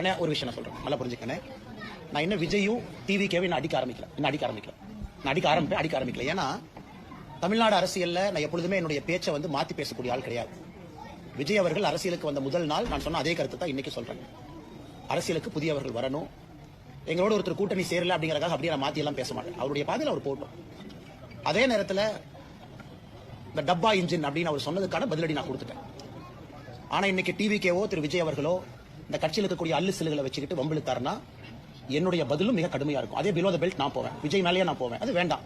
அண்ணா ஒரு விஷயம் நான் சொல்றேன், நல்லா புரிஞ்சுக்கண்ணே. நான் இன்னும் விஜயும் டிவிகேவை நான் அடிக்க ஆரம்பிக்கல. ஏன்னா தமிழ்நாடு அரசியல்ல நான் எப்பொழுதுமே என்னுடைய பேச்சை வந்து மாத்தி பேசக்கூடிய ஆள் கிடையாது. விஜய் அவர்கள் அரசியலுக்கு வந்த முதல் நாள் நான் சொன்ன அதே கருத்து தான் இன்னைக்கு சொல்றேன். அரசியலுக்கு புதியவர்கள் வரணும், எங்களோட ஒருத்தர் கூட்டணி சேரல அப்படிங்கறதுக்காக அப்படியே நான் மாத்தி எல்லாம் பேச மாட்டேன். அவருடைய பாதையில் அவர் போட்டோம். அதே நேரத்தில் இந்த டப்பா இன்ஜின் அப்படின்னு அவர் சொன்னதுக்கான பதிலடி நான் கொடுத்துட்டேன். ஆனா இன்னைக்கு டிவிகேவோ திரு விஜய் அவர்களோ இந்த கட்சியில் இருக்கக்கூடிய அல்லு சிலுகளை வச்சுக்கிட்டு வம்பிழுத்தாருன்னா என்னுடைய பதிலும் மிக கடுமையா இருக்கும். அதே பிலோ த பெல்ட் நான் போவேன், விஜய் மேலேயே நான் போவேன். அது வேண்டாம்.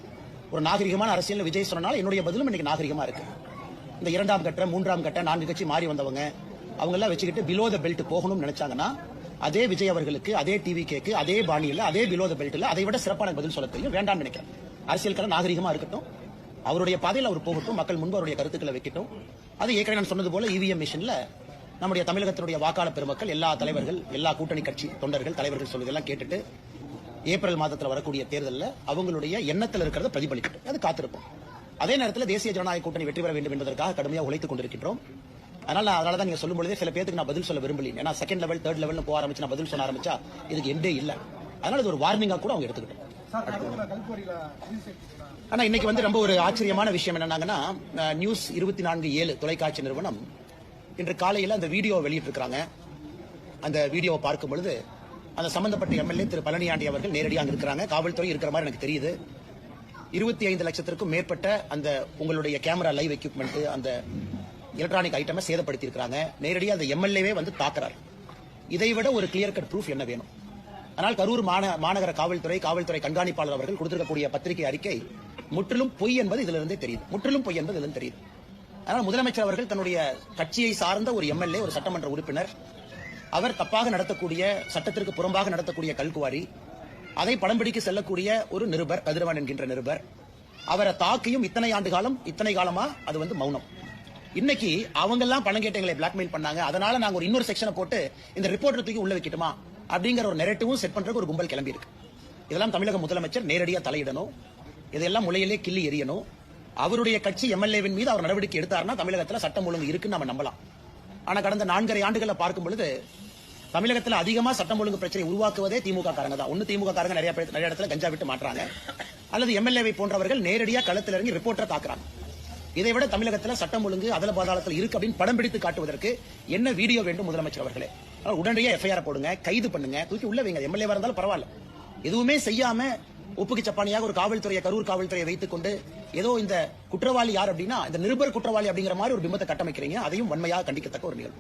ஒரு நாகரிகமான அரசியல் விஜய் சொன்னால என்னுடைய பதிலும் இன்னைக்கு நாகரிகமா இருக்கு. இந்த 2ஆம் கட்ட 3ஆம் கட்ட 4 கட்சி மாறி வந்தவங்க அவங்க எல்லாம் வச்சுக்கிட்டு பிலோ த பெல்ட் போகணும்னு நினைச்சாங்கன்னா அதே விஜய் அவர்களுக்கு அதே டிவிகேக்கு அதே பாணியில் அதே பிலோ த பெல்ட்ல அதை விட சிறப்பான பதில் சொல்ல தெரியும். வேண்டாம்னு நினைக்கிறேன். அரசியல் நாகரிகமா இருக்கட்டும், அவருடைய பாதையில் அவர் போகட்டும், மக்கள் முன்பு அவருடைய கருத்துக்களை வைக்கட்டும். அது ஏற்கனவே நான் சொன்னது போல இவிஎம் மிஷின்ல நம்முடைய தமிழகத்தினுடைய வாக்காளர் பெருமக்கள் எல்லா தலைவர்கள் எல்லா கூட்டணி கட்சி தொண்டர்கள் தலைவர்கள் சொல்வதெல்லாம் கேட்டுட்டு ஏப்ரல் மாதத்தில் வரக்கூடிய தேர்தலில் அவங்களுடைய எண்ணத்தில் இருக்கிறத பிரதிபலிக்கட்டும். அது காத்திருப்போம். அதே நேரத்தில் தேசிய ஜனநாயக கூட்டணி வெற்றி பெற வேண்டும் என்பதற்காக கடுமையாக உழைத்துக் கொண்டிருக்கின்றோம். அதனால தான் நீங்க சொல்லும் பொழுதே சில பேருக்கு நான் பதில் சொல்ல விரும்பல. ஏன்னா செகண்ட் லெவல் தேர்ட் லெவல் போக ஆரம்பிச்சு நான் பதில் சொல்ல ஆரம்பிச்சா இதுக்கு எண்டே இல்லை. அதனால இது ஒரு வார்னிங்கா கூட அவங்க எடுத்துக்கிட்டோம். ஆனா இன்னைக்கு வந்து ரொம்ப ஒரு ஆச்சரியமான விஷயம் என்னன்னாங்கன்னா நியூஸ் 24/7 தொலைக்காட்சி நிறுவனம் இன்று காலையில் அந்த வீடியோ வெளியிட்டிருக்கிறாங்க. அந்த வீடியோவை பார்க்கும் பொழுது அந்த சம்பந்தப்பட்ட எம்எல்ஏ திரு பழனியாண்டி அவர்கள் நேரடியாக இருக்கிறாங்க. காவல்துறை இருக்கிற மாதிரி எனக்கு தெரியுது. 25 லட்சத்திற்கும் மேற்பட்ட அந்த உங்களுடைய கேமரா லைவ் எக்யூப்மெண்ட் அந்த எலக்ட்ரானிக் ஐட்டமை சேதப்படுத்தி இருக்கிறாங்க. நேரடியாக அந்த எம்எல்ஏவே வந்து தாக்குறாரு. இதை விட ஒரு கிளியர் கட் ப்ரூஃப் என்ன வேணும்? ஆனால் கரூர் மாநகர காவல்துறை கண்காணிப்பாளர் அவர்கள் கொடுத்திருக்கக்கூடிய பத்திரிகை அறிக்கை முற்றிலும் பொய் என்பது இதுல இருந்தே தெரியுது. ஆனால் முதலமைச்சர் அவர்கள் தன்னுடைய கட்சியை சார்ந்த ஒரு எம்எல்ஏ ஒரு சட்டமன்ற உறுப்பினர் அவர் தப்பாக நடத்தக்கூடிய சட்டத்திற்கு புறம்பாக நடத்தக்கூடிய கல்குவாரி அதை படம் பிடிக்க செல்லக்கூடிய ஒரு நிருபர் கதிரவன் என்கின்ற நிருபர் அவரை தாக்கியும் இத்தனை காலமா அது வந்து மௌனம். இன்னைக்கு அவங்க எல்லாம் பணம் கேட்டங்களை பிளாக்மெயில் பண்ணாங்க. அதனால நாங்க ஒரு இன்னொரு செக்ஷனை போட்டு இந்த ரிப்போர்ட்டர் தூக்கி உள்ள வைக்கட்டுமா அப்படிங்கிற ஒரு நெரேட்டிவும் செட் பண்றதுக்கு ஒரு கும்பல் கிளம்பி இருக்கு. இதெல்லாம் தமிழக முதலமைச்சர் நேரடியாக தலையிடணும். இதெல்லாம் முளையிலே கிள்ளி எறியணும். அவருடைய கட்சி எம்எல்ஏவின் மீது அவர் நடவடிக்கை எடுத்தாருன்னா தமிழகத்தில் சட்டம் ஒழுங்கு இருக்குன்னு நம்ம நம்பலாம். ஆனா கடந்த 4.5 ஆண்டுகளை பார்க்கும் பொழுது தமிழகத்தில் அதிகமா சட்டம் ஒழுங்கு பிரச்சனை உருவாக்குவதே திமுக காரங்க தான். ஒன்னு திமுக காரங்க நிறைய இடத்துல கஞ்சா விட்டு மாற்றாங்க, அல்லது எம்எல்ஏவை போன்றவர்கள் நேரடியாக களத்தில் இறங்கி ரிப்போர்ட்டரை தாக்குறாங்க. இதை விட தமிழகத்தில் சட்டம் ஒழுங்கு அதல பாதாளத்தில் இருக்கு அப்படின்னு படம் பிடித்து காட்டுவதற்கு என்ன வீடியோ வேண்டும் முதலமைச்சர் அவர்களே? உடனடியாக எஃப்ஐஆர் போடுங்க, கைது பண்ணுங்க, தூக்கி உள்ள வைங்க. எம்எல்ஏவா இருந்தாலும் பரவாயில்ல. எதுவுமே செய்யாம ஒப்புக்கு சப்பானியாக ஒரு காவல்துறையை கரூர் காவல்துறையை வைத்துக் கொண்டு ஏதோ இந்த குற்றவாளி யார் அப்படின்னா இந்த நிருபர் குற்றவாளி அப்படிங்கிற மாதிரி ஒரு பிம்பத்தை கட்டமைக்கிறீங்க. அதையும் வன்மையாக கண்டிக்கத்தக்க ஒரு நிகழ்வு.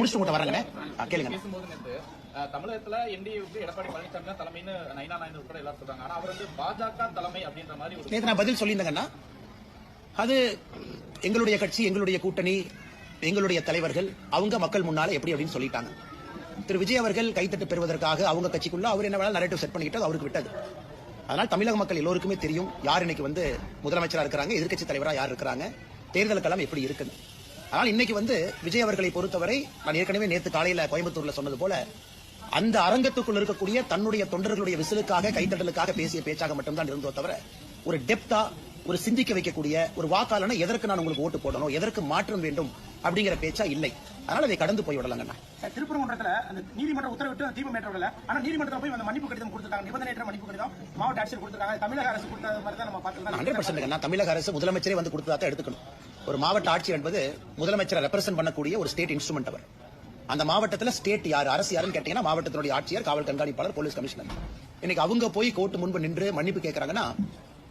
முடிச்சுட்டு வரங்க கேளுங்க. தமிழகத்துல என்டிஏவுக்கு எடப்பாடி பழனிசாமி தலைமைன்னு நைனா நாயுடு உட்பட எல்லாரும் சொல்றாங்க. ஆனா அவர் வந்து பாஜக தலைமை அப்படின்ற மாதிரி நேத்து நான் பதில் சொல்லியிருந்தேங்கன்னா அது எங்களுடைய கட்சி எங்களுடைய கூட்டணி எங்களுடைய தலைவர்கள் அவங்க மக்கள் முன்னால எப்படி அப்படின்னு சொல்லிட்டாங்க. திரு விஜய் அவர்கள் கைத்தட்டு பெறுவதற்காக அவங்க கட்சிக்குள்ள அவர் என்ன வேணாலும் நரேட்டிவ் செட் பண்ணிக்கிட்டு அவருக்கு விட்டது. அதனால் தமிழக மக்கள் எல்லோருக்குமே தெரியும் யார் இன்னைக்கு வந்து முதலமைச்சராக இருக்கிறாங்க, எதிர்க்கட்சி தலைவராக யார் இருக்கிறாங்க, தேர்தலுக்கெல்லாம் எப்படி இருக்குது. ஆனால் இன்னைக்கு வந்து விஜய் அவர்களை பொறுத்தவரை நான் ஏற்கனவே நேற்று காலையில கோயம்புத்தூர்ல சொன்னது போல அந்த அரங்கத்துக்குள் இருக்கக்கூடிய தன்னுடைய தொண்டர்களுடைய விசிலுக்காக கைத்தட்டலுக்காக பேசிய பேச்சாக மட்டும்தான் இருந்தோ தவிர ஒரு டெப்தா ஒரு சிந்திக்க வைக்கக்கூடிய ஒரு வாக்காளன எதற்கு நான் உங்களுக்கு ஓட்டு போடணும், எதற்கு மாற்றம் வேண்டும் அப்படிங்கிற பேச்சா இல்லை. அதனால அதை கடந்து போய் விடலாங்க. திருப்பரங்குன்றத்துல அந்த நீதிமன்ற உத்தரவிட்டு தீபம் ஏற்றவில்லை. ஆனா நீதிமன்றத்தில் போய் அந்த மன்னிப்பு கடிதம் கொடுத்துட்டாங்க. நிபந்தனையற்ற மன்னிப்பு கடிதம் மாவட்ட ஆட்சியர் கொடுத்திருக்காங்க. தமிழக அரசு கொடுத்த மாதிரி தான் நம்ம பார்க்கலாம். 100% தமிழக அரசு முதலமைச்சரே வந்து கொடுத்ததா எடுத்துக்கணும். ஒரு மாவட்ட ஆட்சியர் என்பது முதலமைச்சரை ரெப்ரசென்ட் பண்ணக்கூடிய ஒரு ஸ்டேட் இன்ஸ்ட்ருமெண்ட். அவர் அந்த மாவட்டத்தில் ஸ்டேட் யார் அரசு யாருன்னு கேட்டீங்கன்னா மாவட்டத்தினுடைய ஆட்சியர், காவல் கண்காணிப்பாளர், போலீஸ் கமிஷனர். இன்னைக்கு அவங்க போய் கோர்ட்டு முன்பு நின்று மன்னிப்பு கேட்கறாங்கன்னா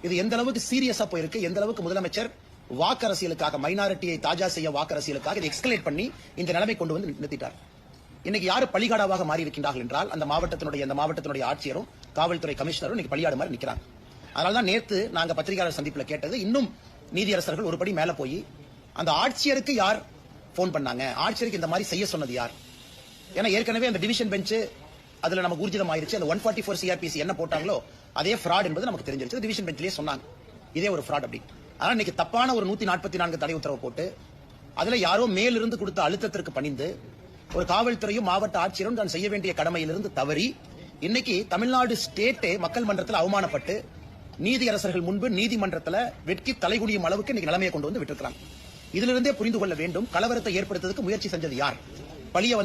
இது எந்த அளவுக்கு சீரியஸா போயிருக்கு, எந்த அளவுக்கு முதலமைச்சர் வாக்கு அரசியலுக்காக மைனாரிட்டியை தாஜா செய்ய வாக்கு அரசியலுக்காக இதை எக்ஸ்கலேட் பண்ணி இந்த நிலைமை கொண்டு வந்து நிறுத்திட்டார். இன்னைக்கு யாரு பலிகாடாவாக மாறி இருக்கின்றார்கள் என்றால் அந்த மாவட்டத்தினுடைய ஆட்சியரும் காவல்துறை கமிஷனரும் இன்னைக்கு பலியாடு மாதிரி நிற்கிறாங்க. அதனாலதான் நேற்று நாங்க பத்திரிகையாளர் சந்திப்புல கேட்டது, இன்னும் நீதியரசர்கள் ஒருபடி மேல போய் அந்த ஆட்சியருக்கு யார் போன் பண்ணாங்க, ஆட்சியருக்கு இந்த மாதிரி செய்ய சொன்னது யார்? ஏன்னா ஏற்கனவே அந்த டிவிஷன் பெஞ்ச் அதுல நமக்கு ஊர்ஜிதம் ஆயிருச்சு. அந்த 144 CRPC என்ன போட்டாங்களோ அதே ஃப்ராட் என்பது நமக்கு தெரிஞ்சிருச்சு. டிவிஷன் பெஞ்சிலேயே சொன்னாங்க இதே ஒரு ஃப்ராட் அப்படி. ஆனா இன்னைக்கு தப்பான ஒரு 144 தடை உத்தரவு போட்டு அதுல யாரோ மேலிருந்து கொடுத்த அழுத்தத்திற்கு பணிந்து ஒரு காவல்துறையும் மாவட்ட ஆட்சியரும் தான் செய்ய வேண்டிய கடமையிலிருந்து தவறி இன்னைக்கு தமிழ்நாடு ஸ்டேட்டே மக்கள் மன்றத்தில் அவமானப்பட்டு நீதியரசர்கள் முன்பு நீதிமன்றத்தில் வெட்கி தலைகுனியும் அளவுக்கு இன்னைக்கு நிலைமையை கொண்டு வந்து விட்டுருக்காங்க. இதிலிருந்தே புரிந்து கொள்ள வேண்டும், கலவரத்தை ஏற்படுத்துவதற்கு முயற்சி செஞ்சது யார். பழிய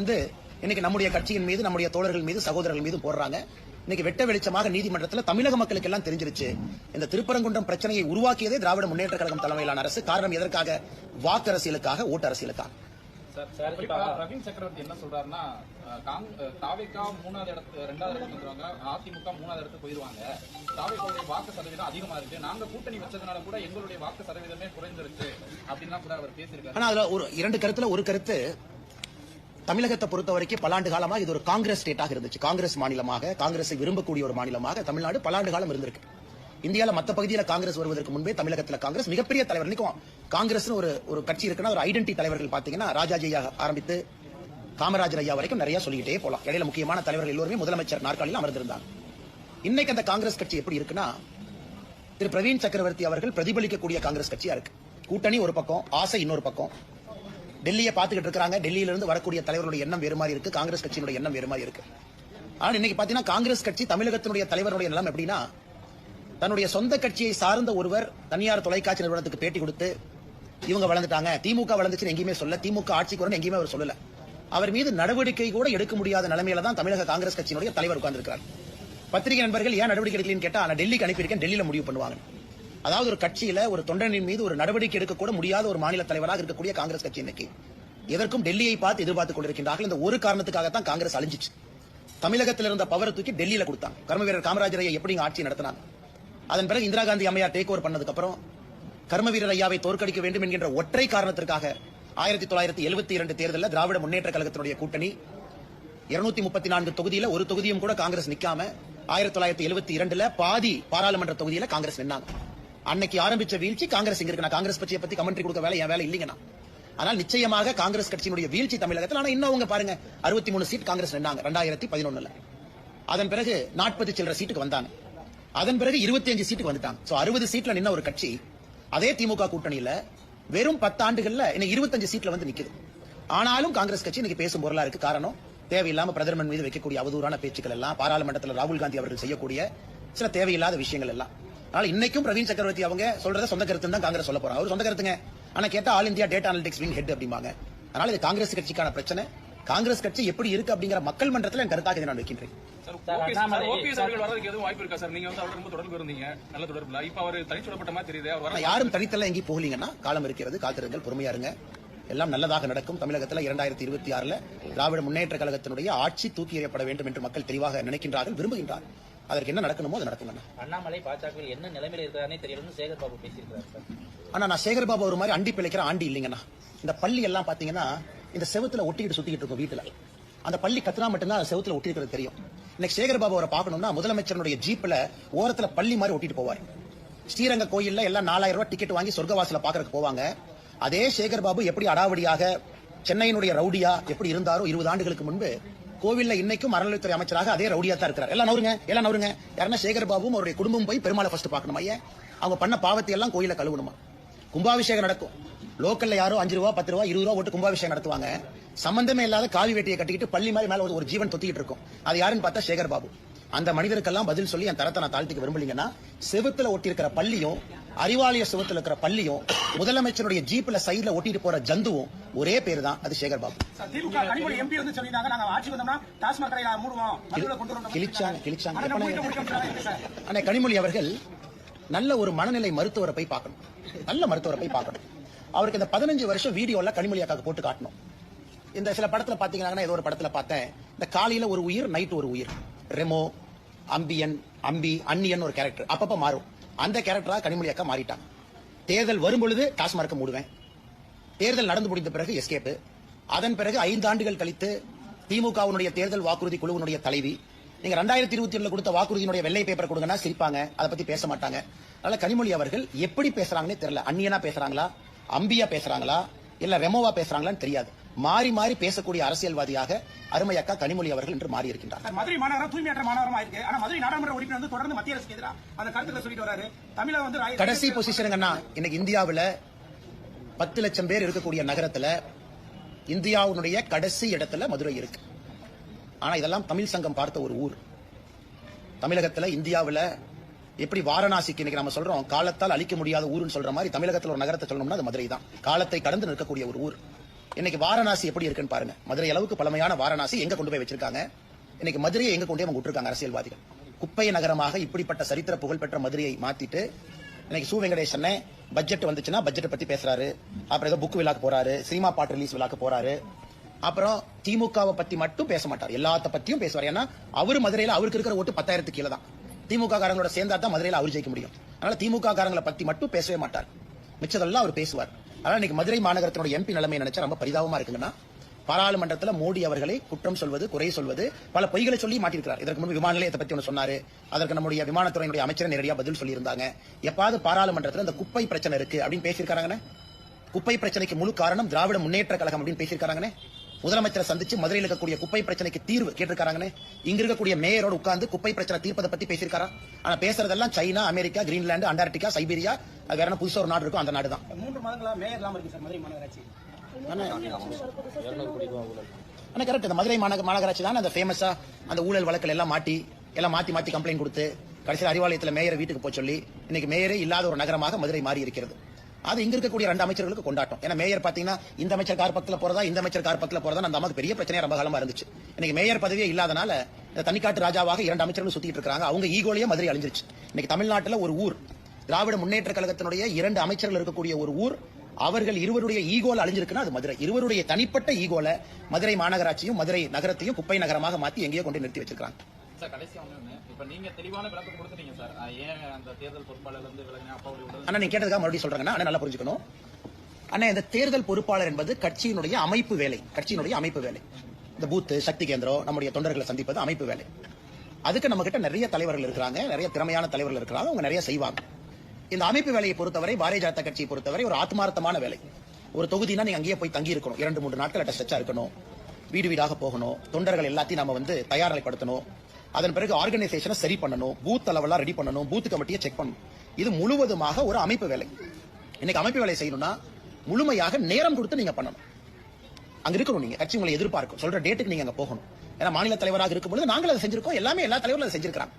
இன்னைக்கு நம்முடைய கட்சியின் மீது, நம்முடைய தோழர்கள் மீது, சகோதரர்கள் மீது போடுறாங்க. இன்னைக்கு வெட்ட வெளிச்சமாக நீதிமன்றத்தில் தமிழக மக்களுக்கு எல்லாம் தெரிஞ்சிருச்சு, இந்த திருப்பரங்குன்றம் பிரச்சனையை உருவாக்கியதே திராவிட முன்னேற்ற கழகம் தலைமையிலான அரசு. காரணம் எதற்காக? வாக்கு அரசியலுக்காக, ஓட்டு அரசியலுக்காக. ரவீன் சக்கரவர்த்தி என்ன சொல்றாருன்னா, தாவேகா 2வது இடத்துக்கு வந்துருவாங்க, அதிமுக 3வது இடத்துக்கு போயிருவாங்க. தாவேகாவுடைய வாக்கு சதவீதம் அதிகமா இருக்கு, நாங்க கூட்டணி வச்சதுனால கூட எங்களுடைய வாக்கு சதவீதமே குறைஞ்சிருச்சு அப்படின்னு கூட அவர் பேசியிருக்காரு. ஆனா அதுல ஒரு 2 கருத்துல ஒரு கருத்து, தமிழகத்தை பொறுத்த வரைக்கும் பல்லாண்டு காலமாக இது ஒரு காங்கிரஸ் ஸ்டேட்டாக இருந்துச்சு. காங்கிரஸ் மாநிலமாக, காங்கிரஸை விரும்பக்கூடிய ஒரு மாநிலமாக தமிழ்நாடு பல்லாண்டு காலம் இருந்திருக்கு. இந்தியாவில் மற்ற பகுதியில் காங்கிரஸ் வருவதற்கு முன்பே தமிழகத்தில் காங்கிரஸ் மிகப்பெரிய தலைவர். இன்னைக்கும் காங்கிரஸ் ஒரு கட்சி இருக்குன்னா ஒரு ஐடென்டி தலைவர்கள் பாத்தீங்கன்னா ராஜாஜி ஆரம்பித்து காமராஜர் ஐயா வரைக்கும் நிறைய சொல்லிக்கிட்டே போலாம். இடையில முக்கியமான தலைவர்கள் எல்லோருமே முதலமைச்சர் நாற்காலியில் அமர்ந்திருந்தாங்க. இன்னைக்கு அந்த காங்கிரஸ் கட்சி எப்படி இருக்குன்னா, திரு பிரவீன் சக்கரவர்த்தி அவர்கள் பிரதிபலிக்கக்கூடிய காங்கிரஸ் கட்சியா இருக்கு. கூட்டணி ஒரு பக்கம், ஆசை இன்னொரு பக்கம். டெல்லியை பாத்துக்கிட்டு இருக்காங்க. டெல்லியிலிருந்து வரக்கூடிய தலைவருடைய எண்ணம் வேறு மாதிரி இருக்கு, காங்கிரஸ் கட்சியினுடைய எண்ணம் வேறு மாதிரி இருக்கு. ஆனா இன்னைக்கு பாத்தீங்கன்னா காங்கிரஸ் கட்சி தமிழகத்தினுடைய தலைவருடைய நிலம் எப்படின்னா, தன்னுடைய சொந்த கட்சியை சார்ந்த ஒருவர் தனியார் தொலைக்காட்சி நிறுவனத்துக்கு பேட்டி கொடுத்து இவங்க வளர்ந்துட்டாங்க, திமுக வளர்ந்துச்சுன்னு எங்கேயுமே சொல்ல, திமுக ஆட்சிக்கு வரணும் எங்கேயுமே அவர் சொல்லல. அவர் மீது நடவடிக்கை கூட எடுக்க முடியாத நிலைமையில தான் தமிழக காங்கிரஸ் கட்சியினுடைய தலைவர் உட்கார்ந்திருக்கிறார். பத்திரிகை நண்பர்கள் ஏன் நடவடிக்கை எடுக்கலன்னு கேட்டா, நான் டெல்லிக்கு அனுப்பியிருக்கேன், டெல்லியில முடிவு பண்ணுவாங்க. அதாவது ஒரு கட்சியில ஒரு தொண்டனின் மீது ஒரு நடவடிக்கை எடுக்க கூட முடியாத ஒரு மாநில தலைவராக இருக்கக்கூடிய காங்கிரஸ் கட்சி இன்னைக்கு எதற்கும் டெல்லியை பார்த்து எதிர்பார்த்துக் கொண்டிருக்கின்றார்கள். இந்த ஒரு காரணத்துக்காகத்தான் காங்கிரஸ் அழிஞ்சிச்சு. தமிழகத்தில் இருந்த பவரை தூக்கி டெல்லியில கொடுத்தாங்க. கர்ம வீரர் காமராஜரை எப்படி ஆட்சி நடத்தினாங்க. அதன் பிறகு இந்திரா காந்தி அம்மையார் டேக் ஓவர் பண்ணதுக்கு அப்புறம் கர்ம வீரர் ஐயாவை தோற்கடிக்க வேண்டும் என்கின்ற ஒற்றை காரணத்திற்காக 1972 தேர்தலில் திராவிட முன்னேற்ற கழகத்தினுடைய கூட்டணி 234 தொகுதியில ஒரு தொகுதியும் கூட காங்கிரஸ் நிக்காம 1972 பாதி பாராளுமன்ற தொகுதியில காங்கிரஸ் நின்னாங்க. அன்னைக்கு ஆரம்பிச்ச வீழ்ச்சி காங்கிரஸ் இங்க இருக்கு. காங்கிரஸ் கட்சியை பத்தி கமெண்ட்ரி கொடுக்க வேலை என் வேலை இல்லைங்கண்ணா. ஆனால் நிச்சயமாக காங்கிரஸ் கட்சியினுடைய வீழ்ச்சி தமிழகத்தில். ஆனா இன்னும் அவங்க பாருங்க, 63 சீட் காங்கிரஸ் நின்னாங்க 2011. அதன் பிறகு 40 சில்லற சீட்டுக்கு வந்தாங்க. அதன் பிறகு 25 சீட்டுக்கு வந்துட்டாங்க. 60 சீட்ல நின்ன ஒரு கட்சி அதே திமுக கூட்டணியில வெறும் 10 ஆண்டுகள்ல இன்னைக்கு 25 சீட்ல வந்து நிக்குது. ஆனாலும் காங்கிரஸ் கட்சி இன்னைக்கு பேசும் பொருளா இருக்கு. காரணம், தேவையில்லாம பிரதமர் மீது வைக்கக்கூடிய அவதூறான பேச்சுக்கள் எல்லாம், பாராளுமன்றத்தில் ராகுல் காந்தி அவர்கள் செய்யக்கூடிய சில தேவையில்லாத விஷயங்கள் எல்லாம். அதனால இன்னைக்கும் பிரவீன் சக்கரவர்த்தி அவங்க சொல்றத சொந்த கருத்து தான் காங்கிரஸ் சொல்ல போறாங்க. அவர் சொந்த கருத்துங்க. ஆனா கேட்டா all India data analytics wing head அப்படிம்பாங்க. அதனால இது காங்கிரஸ் கட்சிக்கான பிரச்சனை. காங்கிரஸ் கட்சி எப்படி இருக்கு அப்படிங்கிற மக்கள் மன்றத்தில் என் கருத்தாக இதை நான் வைக்கின்றேன். யாரும் தனித்தல எங்கேயும் போகலீங்கன்னா, காலம் இருக்கிறது, காத்திருங்கள், பொறுமையா இருங்க, எல்லாம் நல்லதாக நடக்கும். தமிழகத்தில் 2026 திராவிட முன்னேற்ற கழகத்தினுடைய ஆட்சி தூக்கி எறியப்பட வேண்டும் என்று மக்கள் தெளிவாக நினைக்கின்றார்கள், விரும்புகின்றார்கள். அதற்கு என்ன நடக்கணுமோ அது நடக்கும். அண்ணாமலை பாஜக என்ன நிலைமையில இருக்கிறானே தெரியலன்னு சேகர்பாபு பேசியிருக்காரு. ஆனா நான் சேகர்பாபு ஒரு மாதிரி அண்டி பிழைக்கிற ஆண்டி இல்லைங்கண்ணா. இந்த பள்ளி எல்லாம் பாத்தீங்கன்னா இந்த செவத்துல ஒட்டிக்கிட்டு சுத்திக்கிட்டு இருக்கும் வீட்டுல. அந்த பள்ளி கத்துனா மட்டும்தான் செவத்துல ஒட்டி இருக்கிறது தெரியும். இன்னைக்கு சேகர்பாபு அவரை பார்க்கணும்னா முதலமைச்சருடைய ஜீப்ல ஓரத்துல பள்ளி மாதிரி ஒட்டிட்டு போவார். ஸ்ரீரங்க கோயில்ல எல்லாம் 4000 ரூபாய் டிக்கெட் வாங்கி சொர்க்கவாசல பாக்குறதுக்கு போவாங்க. அதே சேகர்பாபு எப்படி அடாவடியாக சென்னையினுடைய ரவுடியா எப்படி இருந்தாரோ 20 ஆண்டுகளுக்கு முன்பு, கோவில்ல இன்னைக்கும் அறநிலையத்துறை அமைச்சராக அதே ரவுடியா தான் இருக்கிறார். எல்லாம் நவருங்க. யாருன்னா சேகர்பாபுவும் அவருடைய குடும்பம் போய் பெருமாளை ஃபர்ஸ்ட் பார்க்கணும். ஐயா, அவங்க பண்ண பாவத்தை எல்லாம் கோயில கழுவணுமா? கும்பாபிஷேகம் நடக்கும். லோக்கல்ல யாரோ 5 ரூபா 10 ரூபா 20 ரூபா போட்டு கும்பாபிஷேகம் நடத்துவாங்க. சம்பந்தமே இல்லாத காவி வேட்டியை கட்டிக்கிட்டு பள்ளி மாதிரி மேல ஒரு ஜீவன் தொத்திக்கிட்டு இருக்கும். அது யாருன்னு பார்த்தா சேகர்பாபு. அந்த மனிதருக்கெல்லாம் பதில் சொல்லி என் தரத்தை நான் தாழ்த்திக்க விரும்பலீங்கன்னா, செவுத்துல ஒட்டி இருக்கிற பள்ளியும், அறிவாலய செவுத்துல இருக்கிற பள்ளியும், முதலமைச்சருடைய ஜீப்ல சைடுல ஒட்டிட்டு போற ஜந்துவும் ஒரே பேரு தான், அது சேகர்பாபு. ஆனா கனிமொழி அவர்கள் நல்ல ஒரு மனநிலை மருத்துவரை போய் பார்க்கணும். நல்ல மருத்துவரை போய் பார்க்கணும். அவருக்கு இந்த 15 வருஷம் வீடியோல கனிமொழி அக்காக்கு போட்டு காட்டணும். இந்த சில படத்துல பாத்தீங்கன்னா, ஏதோ ஒரு படத்துல பார்த்தேன், இந்த காலையில ஒரு உயிர், நைட் ஒரு உயிர், ரெமோ, அம்பி, அன்னியன் ஒரு கேரக்டர் அப்பப்ப மாறும். அந்த கேரக்டரா கனிமொழி அக்கா மாறிட்டாங்க. தேர்தல் வரும் பொழுது டாஸ்மார்க்க மூடுவேன், தேர்தல் நடந்து முடிந்த பிறகு எஸ்கேப், அதன் பிறகு 5 ஆண்டுகள் கழித்து திமுகவுடைய தேர்தல் வாக்குறுதி குழுவினுடைய தலைவி. நீங்க 2021 கொடுத்த வாக்குறுதியினுடைய வெள்ளை பேப்பர் கொடுங்கன்னா சிரிப்பாங்க, அதை பத்தி பேச மாட்டாங்க. அதனால கனிமொழி அவர்கள் எப்படி பேசுறாங்கன்னே தெரியல. அன்னியனா பேசுறாங்களா, அம்பியா பேசுறாங்களா, இல்ல ரெமோவா பேசுறாங்களான்னு தெரியாது. மாறி மாறி பேசக்கூடிய அரசியல்வாதியாக அருமை அக்கா கனிமொழி அவர்கள் என்று மாறி இருக்கின்றார். மதுரை மாநகரம் தூய்மையற்ற மாநகரமா இருக்கு. ஆனா மதுரை நாடாளுமன்ற உறுப்பினர் வந்து தொடர்ந்து மத்திய அரசுக்கு எதிராக அந்த கருத்துக்களை சொல்லிட்டு வராரு. தமிழக வந்து கடைசி பொசிஷனுங்கண்ணா. இன்னைக்கு இந்தியாவில் 10 லட்சம் பேர் இருக்கக்கூடிய நகரத்துல இந்தியாவுடைய கடைசி இடத்துல மதுரை இருக்கு. ஆனா இதெல்லாம் தமிழ் சங்கம் பார்த்த ஒரு ஊர். தமிழகத்துல இந்தியாவில் எப்படி வாரணாசிக்கு இன்னைக்கு நம்ம சொல்றோம் காலத்தால் அழிக்க முடியாத ஊருன்னு சொல்ற மாதிரி தமிழகத்தில் ஒரு நகரத்தை சொல்லணும்னா அது மதுரை தான். காலத்தை கடந்து நிற்கக்கூடிய ஒரு ஊர். இன்னைக்கு வாரணாசி எப்படி இருக்குன்னு பாருங்க. மதுரை அளவுக்கு பழமையான வாரணாசி எங்க கொண்டு போய் வச்சிருக்காங்க. இன்னைக்கு மதுரையை எங்க கொண்டு போய் அவங்க விட்டுருக்காங்க அரசியல்வாதிகள். குப்பை நகரமாக இப்படிப்பட்ட சரித்திர புகழ்பெற்ற மதுரையை மாத்திட்டு இன்னைக்கு சு வெங்கடேசன் பட்ஜெட் வந்துச்சுன்னா பட்ஜெட் பத்தி பேசுறாரு. அப்புறம் ஏதோ புக் விழாக்கு போறாரு, சினிமா பாட்டு ரிலீஸ் விழாக்கு போறாரு. அப்புறம் திமுகவை பத்தி மட்டும் பேச மாட்டார், எல்லாத்த பத்தியும் பேசுவார். ஏன்னா அவரு மதுரையில அவருக்கு இருக்கிற ஓட்டு 10,000 கீழே தான். திமுக காரங்களோட சேர்ந்தா தான் மதுரையில அவர் ஜெயிக்க முடியும். அதனால திமுக காரங்களை பத்தி மட்டும் பேசவே மாட்டார், மிச்சதெல்லாம் அவர் பேசுவார். அதனால இன்னைக்கு மதுரை மாநகரத்தினுடைய எம்பி நிலைமை நினைச்சா ரொம்ப பரிதாபமா இருக்குங்கன்னா, பாராளுமன்றத்தில் மோடி அவர்களை குற்றம் சொல்வது, குறை சொல்வது, பல பொய்களை சொல்லி மாட்டிருக்கிறார். இதற்கு முன்பு விமான நிலையத்தை பத்தி ஒன்று சொன்னாரு. அதற்கு நம்முடைய விமானத்துறையினுடைய அமைச்சர் நேரடியாக பதில் சொல்லியிருந்தாங்க. எப்பாவது பாராளுமன்றத்தில் இந்த குப்பை பிரச்சனை இருக்கு அப்படின்னு பேசியிருக்காங்க. குப்பை பிரச்சனைக்கு முழு காரணம் திராவிட முன்னேற்ற கழகம் அப்படின்னு பேசியிருக்காங்க. முதலமைச்சரை சந்திச்சு மதுரையில் இருக்கக்கூடிய குப்பை பிரச்சனைக்கு தீர்வு கேட்டிருக்காங்க. இங்க இருக்கக்கூடிய மேயரோட உட்கார்ந்து குப்பை பிரச்சனை தீர்ப்பதை பத்தி பேசியிருக்காரா? ஆனா பேசுறதெல்லாம் China, America, Greenland, Antarctica, Siberia, அது வேற புதுசா ஒரு நாடு இருக்கும், அந்த நாடு தான். 3 மாதங்களா மேயர் இல்லாம இருக்கு சார் மதுரை மாநகராட்சி. கரெக்ட். இந்த மதுரை மாநகராட்சி தான் அந்த ஃபேமஸா அந்த ஊழல் வழக்கில் எல்லாம் மாத்தி கம்ப்ளைண்ட் கொடுத்து கடைசியில் அறிவாலயத்தில் மேயரை வீட்டுக்கு போய் சொல்லி இன்னைக்கு மேயரே இல்லாத ஒரு நகரமாக மதுரை மாறி இருக்கிறது. அது இங்க இருக்கக்கூடிய 2 அமைச்சர்களுக்கு கொண்டாட்டம். ஏன்னா மேயர் பாத்தீங்கன்னா இந்த அமைச்சர் கார் பக்கத்துல போறதா, இந்த அமைச்சர் கார் பக்கத்துல போறதா அந்த அம்மாக்கு பெரிய பிரச்சனையா ரொம்ப காலமா இருந்துச்சு. இன்னைக்கு மேயர் பதவியே இல்லாதனால இந்த தனிக்காட்டு ராஜாவாக 2 அமைச்சர்கள் சுத்திட்டு இருக்காங்க. அவங்க ஈகோலயே மதுரை அழிஞ்சிருச்சு. இன்னைக்கு தமிழ்நாட்டில் ஒரு ஊர், திராவிட முன்னேற்ற கழகத்தினுடைய 2 அமைச்சர்கள் இருக்கக்கூடிய ஒரு ஊர், அவர்கள் இருவருடைய ஈகோல அழிஞ்சிருக்குன்னா அது மதுரை. இருவருடைய தனிப்பட்ட ஈகோல மதுரை மாநகராட்சியும் மதுரை நகரத்தையும் குப்பை நகரமாக மாத்தி எங்கேயோ கொண்டு நிறுத்தி வச்சிருக்காங்க. சார் கடைசியா ஒண்ணு, இப்ப நீங்க தெளிவான விளக்கம் கொடுத்துட்டீங்க சார். ஏன் அந்த தேர்தல் பொறுப்பாளர்ல இருந்து விலகின அப்பாவுடைய அண்ணா நீங்க கேட்டதுக்காக மறுபடியும் சொல்றாங்கன்னா அண்ணா நல்லா புரிஞ்சுக்கணும். அண்ணா இந்த தேர்தல் பொறுப்பாளர் என்பது கட்சியினுடைய அமைப்பு வேலை. இந்த பூத்து, சக்தி கேந்திரம், நம்முடைய தொண்டர்களை சந்திப்பது அமைப்பு வேலை. அதுக்கு நம்ம கிட்ட நிறைய தலைவர்கள் இருக்கிறாங்க, நிறைய திறமையான தலைவர்கள் இருக்கிறாங்க, அவங்க நிறைய செய்வாங்க. இந்த அமைப்பு வேலையை பொறுத்தவரை, பாரதிய ஜனதா கட்சியை பொறுத்தவரை ஒரு ஆத்மார்த்தமான வேலை. ஒரு தொகுதினா நீங்க அங்கேயே போய் தங்கி இருக்கணும், 2-3 நாட்கள் டச்சா இருக்கணும், வீடு வீடாக போகணும், தொண்டர்கள் எல்லாத்தையும் நம்ம தயார்நிலைப்படுத்தணும், அதன் பிறகு ஆர்கனைசேஷனை சரி பண்ணணும், பூத் அளவெல்லாம் ரெடி பண்ணணும், பூத் கமிட்டியை செக் பண்ணணும். இது முழுவதுமாக ஒரு அமைப்பு வேலை. இன்னைக்கு அமைப்பு வேலை செய்யணும்னா முழுமையாக நேரம் கொடுத்து நீங்க பண்ணணும். அங்க இருக்கணும், நீங்க கட்சி உங்களை எதிர்பார்க்கும், சொல்ற டேட்டுக்கு நீங்க அங்க போகணும். ஏன்னா மாநில தலைவராக இருக்கும்போது நாங்கள் அதை செஞ்சிருக்கோம், எல்லா தலைவர்களும் அதை செஞ்சிருக்காங்க.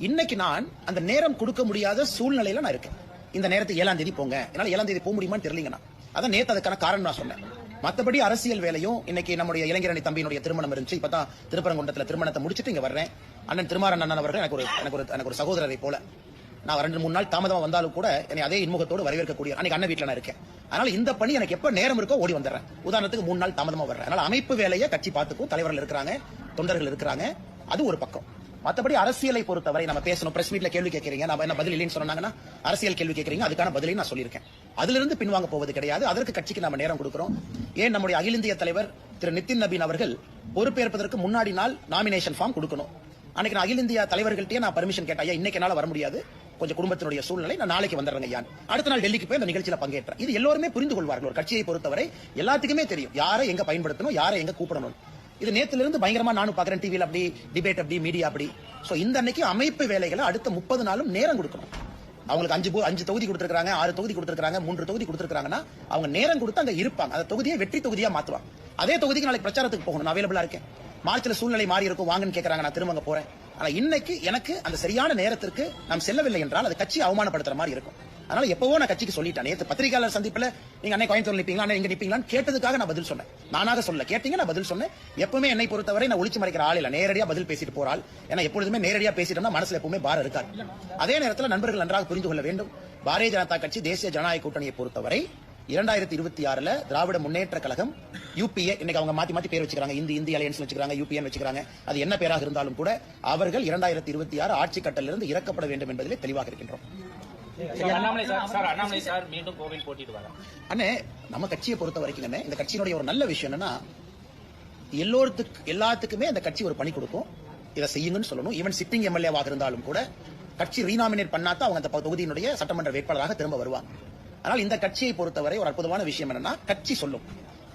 இன்னைக்கு நான் அந்த நேரம் கொடுக்க முடியாத சூழ்நிலையில நான் இருக்கேன். இந்த நேரத்துக்கு 7ஆம் தேதி போங்க, என்னால 7ஆம் தேதி போக முடியுமான்னு தெரியலங்கண்ணா. அதான் நேத்து அதுக்கான காரணம் நான் சொன்னேன். மற்றபடி அரசியல் வேலையும் இன்னைக்கு நம்முடைய இளைஞரணி தம்பியினுடைய திருமணம் இருந்துச்சு. இப்பதான் திருப்பரங்குன்றத்தில் திருமணத்தை முடிச்சுட்டு இங்க வர்றேன். அண்ணன் திருமாறன் அண்ணன் அவர்கள் எனக்கு ஒரு சகோதரரை போல. நான் 2-3 நாள் தாமதமா வந்தாலும் கூட என்னை அதே இன்முகத்தோடு வரவேற்கக்கூடிய அன்னைக்கு அண்ணன் வீட்டில் நான் இருக்கேன். அதனால இந்த பணி எனக்கு எப்ப நேரம் இருக்கோ ஓடி வந்துடுறேன். உதாரணத்துக்கு 3 நாள் தாமதமா வர்றேன். அதனால அமைப்பு வேலையை கட்சி பார்த்துக்கும், தலைவர்கள் இருக்கிறாங்க, தொண்டர்கள் இருக்கிறாங்க, அது ஒரு பக்கம். மற்றபடி அரசியலை பொறுத்தவரை நம்ம பேசணும். பிரஸ் மீட்ல கேள்வி கேட்கறீங்க, நம்ம என்ன பதில் இல்லைன்னு சொன்னாங்கன்னா அரசியல் கேள்வி கேட்கறீங்க, அதுக்கான பதிலையும் நான் சொல்லியிருக்கேன். அதுல இருந்து பின்வாங்க போவது கிடையாது. அதற்கு கட்சிக்கு நம்ம நேரம் கொடுக்கிறோம். ஏன் நம்முடைய அகில இந்திய தலைவர் திரு நிதின் நபீன் அவர்கள் பொறுப்பேற்பதற்கு முன்னாடி நாள் நாமினேஷன் ஃபார்ம் கொடுக்கணும். அன்னைக்கு நான் அகில இந்திய தலைவர்கள்ட்டே நான் பர்மிஷன் கேட்டேன், ஐயா இன்னைக்கு என்னால வர முடியாது, கொஞ்சம் குடும்பத்தினுடைய சூழ்நிலை, நான் நாளைக்கு வந்துடுறேன் ஐயா. அடுத்த நாள் டெல்லிக்கு போய் அந்த நிகழ்ச்சியில பங்கேற்றேன். இது எல்லோருமே புரிந்து கொள்வார்கள். ஒரு கட்சியை பொறுத்தவரை எல்லாத்துக்குமே தெரியும் யாரை எங்க பயன்படுத்தணும், யாரை எங்க கூப்பிடணும். இது நேத்துல இருந்து பயங்கரமா நானும் பாக்குறேன், டிவியில் அப்படி டிபேட், அப்படி மீடியா அப்படி. சோ இந்த அன்னைக்கு அமைப்பு வேலைகளை அடுத்த 30 நாளும் நேரம் கொடுக்கணும். அவங்களுக்கு 5 தொகுதி கொடுத்திருக்காங்க, 6 தொகுதி கொடுத்திருக்காங்க, 3 தொகுதி கொடுத்திருக்காங்கன்னா அவங்க நேரம் கொடுத்து அங்க இருப்பாங்க. அந்த தொகுதியை வெற்றி தொகுதியா மாத்துவாங்க. அதே தொகுதிக்கு நாளைக்கு பிரச்சாரத்துக்கு போகணும், நான் அவைலபிளா இருக்கேன். மார்ச்ல சூழ்நிலை மாறி இருக்கும், வாங்கன்னு கேட்கறாங்க, நான் திரும்ப போறேன். ஆனா இன்னைக்கு எனக்கு அந்த சரியான நேரத்திற்கு நாம் செல்லவில்லை என்றால் அது கட்சி அவமானப்படுத்துற மாதிரி இருக்கும். அதனால எப்பவோ நான் கட்சிக்கு சொல்லிட்டேன். நேற்று பத்திரிகையாளர் சந்திப்புல நீங்க அன்னை கோயம்புத்தூர் நிப்பீங்களா, அண்ணா இங்க நிப்பீங்களான்னு கேட்டதுக்காக நான் பதில் சொன்னேன். நானாக சொல்ல கேட்டீங்க, நான் பதில் சொன்னேன். எப்பவுமே என்னை பொறுத்தவரை நான் ஒளிச்சு மறைக்கிற ஆள் இல்ல, நேரடியா பதில் பேசிட்டு போறாள். ஏன்னா எப்பொழுதுமே நேரடியா பேசிட்டோம்னா மனசுல எப்பவுமே பாரம் இருக்காது. அதே நேரத்தில் நண்பர்கள் நன்றாக புரிந்து கொள்ள வேண்டும், பாரதிய ஜனதா கட்சி தேசிய ஜனநாயக கூட்டணியை பொறுத்தவரை 2026 திராவிட முன்னேற்ற கழகம் யூபிஏ, இன்னைக்கு அவங்க மாத்தி பேர் வச்சுக்கிறாங்க, இந்திய அலையன்ஸ் வச்சுக்கிறாங்க, யூபிஏன்னு வச்சுக்கிறாங்க. அது என்ன பேராக இருந்தாலும் கூட அவர்கள் 2026 ஆட்சி கட்டலிலிருந்து இறக்கப்பட வேண்டும் என்பதிலே தெளிவாக இருக்கின்றோம். அண்ணாமலை சார் மீண்டும் கோவில் போட்டிடுவாங்க. அண்ணே நம்ம கட்சியை பொறுத்த வரைக்கும் இந்த கட்சியினுடைய ஒரு நல்ல விஷயம் என்னன்னா, எல்லாத்துக்குமே அந்த கட்சி ஒரு பணி கொடுக்கும், இதை செய்யுங்கன்னு சொல்லணும். ஈவன் சிட்டிங் எம்எல்ஏவாக இருந்தாலும் கூட கட்சி ரீநாமினேட் பண்ணாதான் அவங்க அந்த தொகுதியினுடைய சட்டமன்ற வேட்பாளராக திரும்ப வருவாங்க. ஆனால் இந்த கட்சியை பொறுத்தவரை ஒரு அற்புதமான விஷயம் என்னன்னா, கட்சி சொல்லும்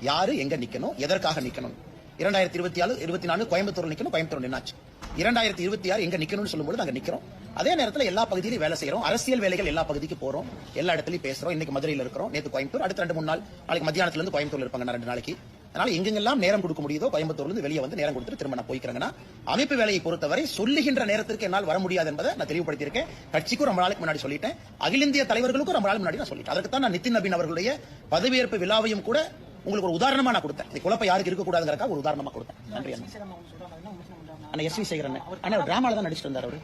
யாரு எங்க நிக்கணும், எதற்காக நிக்கணும். 2024 கோயம்புத்தூர் நிக்கணும், கோயம்புத்தூர் நின்னாச்சு. 2026 எங்க நிக்கணும்னு சொல்லும்போது நாங்க நிக்கிறோம். அதே நேரத்தில் எல்லா பகுதியிலும் வேலை செய்யறோம், அரசியல் வேலைகள் எல்லா பகுதிக்கு போறோம், எல்லா இடத்துலயும் பேசுறோம். இன்னைக்கு மதுரையில் இருக்கிறோம், நேற்று கோயம்புத்தூர், அடுத்த 2-3 நாள், நாளைக்கு மத்தியானத்துல இருந்து கோயம்புத்தூர்ல இருப்பாங்க 2 நாளைக்கு. அதனால எங்கெங்கெல்லாம் நேரம் கொடுக்க முடியுதோ கோயம்புத்தூர்ல இருந்து வெளியே வந்து நேரம் கொடுத்துட்டு திரும்ப நான் போய்க்கிறேங்கன்னா அமைப்பு வேலையை பொறுத்தவரை சொல்லுகின்ற நேரத்திற்கு என்னால் வர முடியாது என்பதை நான் தெளிவுபடுத்தியிருக்கேன். கட்சிக்கும் ரொம்ப நாளுக்கு முன்னாடி சொல்லிட்டேன், அகில இந்திய தலைவர்களுக்கும் ரொம்ப நாள் முன்னாடி நான் சொல்லிட்டேன். அதற்கு தான் நான் நிதின் நபீன் அவர்களுடைய பதவியேற்பு விழாவையும் கூட உங்களுக்கு ஒரு உதாரணமா நான் கொடுத்தேன். இந்த குழப்பம் யாருக்கு இருக்கக்கூடாதுங்கிறதுக்காக ஒரு உதாரணமா கொடுத்தேன். நன்றி அண்ணா. எஸ் வி சேகரன் அண்ணா டிராமால தான் நடிச்சிட்டு இருந்தாரு.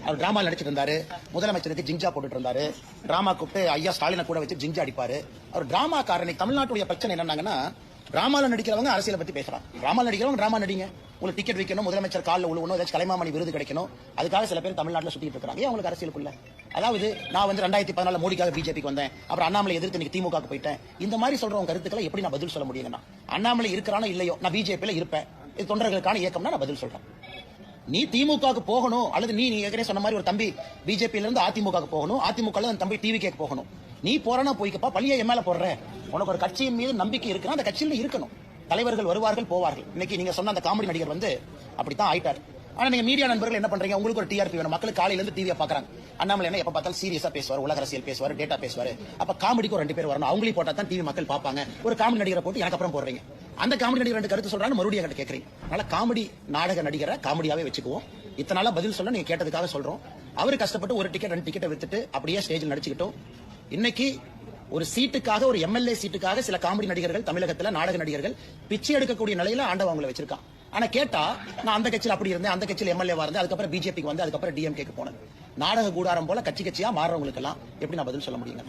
அவர் டிராமால நடிச்சிட்டு இருந்தாரு. முதலமைச்சருக்கு ஜிங்ஜா போட்டுட்டு இருந்தாரு. டிராமா கூப்பிட்டு ஐயா ஸ்டாலினை கூட வச்சு ஜிங்ஜா அடிப்பாரு. அவர் டிராமா காரணி. தமிழ்நாட்டுடைய பிரச்சனை என்னன்னாங்கன்னா, டிராமால நடிக்கிறவங்க அரசியலை பத்தி பேசுறாங்க. டிராமால நடிக்கிறவங்க டிராமா நடிங்க. உங்களுக்கு டிக்கெட் வைக்கணும், முதலமைச்சர் காலில் உழுவணும், ஏதாச்சும் கலைமாமணி விருது கிடைக்கணும், அதுக்காக சில பேர் தமிழ்நாட்டில் சுத்திட்டு இருக்காங்க. ஏன் உங்களுக்கு அரசியலுக்குள்ள? அதாவது நான் வந்து 2014 மோடிக்காக பிஜேபிக்கு வந்தேன், அப்புறம் அண்ணாமலை எதிர்த்து நீங்க திமுக போயிட்டேன், இந்த மாதிரி சொல்றவங்க கருத்துக்களை எப்படி நான் பதில் சொல்ல முடியுங்கன்னா, அண்ணாமலை இருக்கிறானோ இல்லையோ நான் பிஜேபியில இருப்பேன், இது தொண்டர்களுக்கான இயக்கம்னா நான் பதில் சொல்றேன். நீ திமுக போகணும், அல்லது நீ ஏற்கனவே சொன்ன மாதிரி ஒரு தம்பி பிஜேபியில இருந்து அதிமுக போகணும், அதிமுக தம்பி டிவிகே போகணும், நீ போறனா போய்க்கப்பா, பள்ளியை என் மேல போடுற. உனக்கு ஒரு கட்சியின் மீது நம்பிக்கை இருக்குன்னா அந்த கட்சியில இருக்கணும். தலைவர்கள் வருவார்கள் போவார்கள். இன்னைக்கு நீங்க சொன்ன அந்த காமெடி நடிகர் வந்து அப்படித்தான் ஆயிட்டார். ஆனா நீங்க மீடியா நண்பர்கள் என்ன பண்றீங்க? உங்களுக்கு ஒரு டிஆர்பி வேணும். மக்கள் காலையில இருந்து டிவியை பாக்குறாங்க. அண்ணாமலை என்ன எப்ப பார்த்தாலும் சீரியஸா பேசுவார், உலக அரசியல் பேசுவார், டேட்டா பேசுவார். அப்ப காமெடிக்கு ஒரு 2 பேர் வரணும். அவங்களையும் போட்டா தான் டிவி மக்கள் பார்ப்பாங்க. ஒரு காமெடி நடிகரை போட்டு எனக்கு அப்புறம் போடுறீங்க. அந்த காமெடி நடிகர் 2 கருத்து சொல்றாங்க, மறுபடியும் என்கிட்ட கேட்கறீங்க. அதனால காமெடி நாடக நடிகரை காமெடியாவே வச்சுக்குவோம். இத்தனை நாளா பதில் சொல்ல நீங்க கேட்டதுக்காக சொல்றோம். அவரு கஷ்டப்பட்டு ஒரு டிக்கெட் 2 டிக்கெட்டை வித்துட்டு அப்படியே ஸ்டேஜில் நடிச்சுக்கிட்டோம். இன்னைக்கு ஒரு சீட்டுக்காக, ஒரு எம்எல்ஏ சீட்டுக்காக சில காமெடி நடிகர்கள் தமிழகத்துல நாடக நடிகர்கள் பிச்சை எடுக்கக்கூடிய நிலையில ஆண்டவன் அவங்களை வச்சிருக்கான். ஆனா கேட்டா நான் அந்த கட்சியில் அப்படி இருந்தேன், அந்த கட்சியில் எம்எல்ஏவா இருந்தேன், அதுக்கப்புறம் பிஜேபிக்கு வந்து அதுக்கப்புறம் டிஎம்கேக்கு போனேன். நாடக கூடாரம் போல கட்சி கட்சியா மாறுறவங்களுக்கு எல்லாம் எப்படி நான் பதில் சொல்ல முடியுங்க?